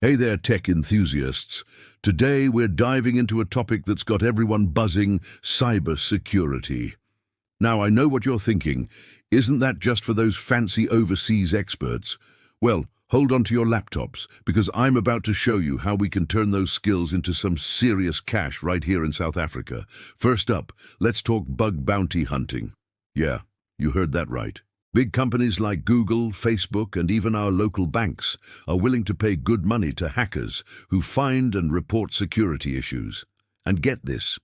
Hey there, tech enthusiasts. Today we're diving into a topic that's got everyone buzzing: cybersecurity. Now, I know what you're thinking. Isn't that just for those fancy overseas experts? Well, hold on to your laptops, because I'm about to show you how we can turn those skills into some serious cash right here in South Africa. First up, let's talk bug bounty hunting. Yeah, you heard that right. Big companies like Google, Facebook, and even our local banks are willing to pay good money to hackers who find and report security issues. And get this,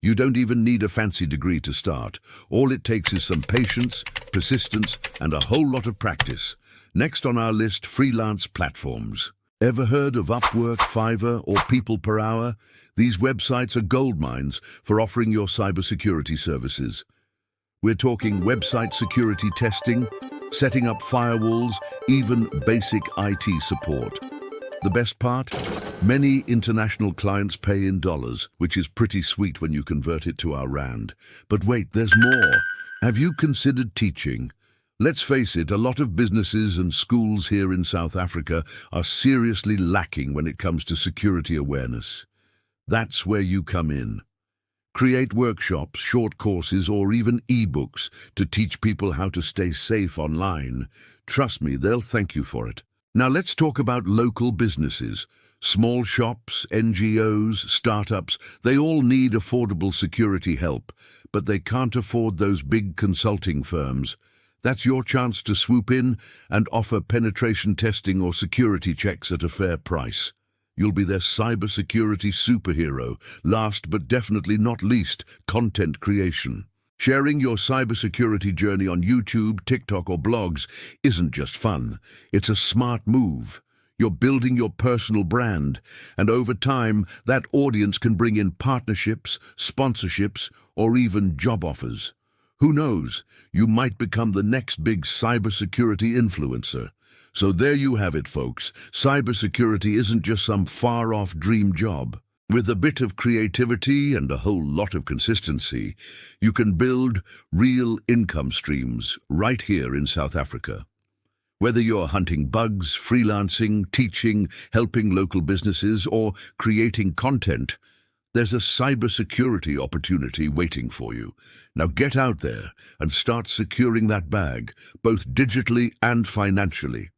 you don't even need a fancy degree to start. All it takes is some patience, persistence, and a whole lot of practice. Next on our list, freelance platforms. Ever heard of Upwork, Fiverr, or People Per Hour? These websites are gold mines for offering your cybersecurity services. We're talking website security testing, setting up firewalls, even basic IT support. The best part? Many international clients pay in dollars, which is pretty sweet when you convert it to our rand. But wait, there's more. Have you considered teaching? Let's face it, a lot of businesses and schools here in South Africa are seriously lacking when it comes to security awareness. That's where you come in. Create workshops, short courses, or even e-books to teach people how to stay safe online. Trust me, they'll thank you for it. Now let's talk about local businesses. Small shops, NGOs, startups, they all need affordable security help, but they can't afford those big consulting firms. That's your chance to swoop in and offer penetration testing or security checks at a fair price. You'll be their cybersecurity superhero. Last but definitely not least, content creation. Sharing your cybersecurity journey on YouTube, TikTok, or blogs isn't just fun. It's a smart move. You're building your personal brand, and over time, that audience can bring in partnerships, sponsorships, or even job offers. Who knows? You might become the next big cybersecurity influencer. So there you have it, folks. Cybersecurity isn't just some far-off dream job. With a bit of creativity and a whole lot of consistency, you can build real income streams right here in South Africa. Whether you're hunting bugs, freelancing, teaching, helping local businesses, or creating content, there's a cybersecurity opportunity waiting for you. Now get out there and start securing that bag, both digitally and financially.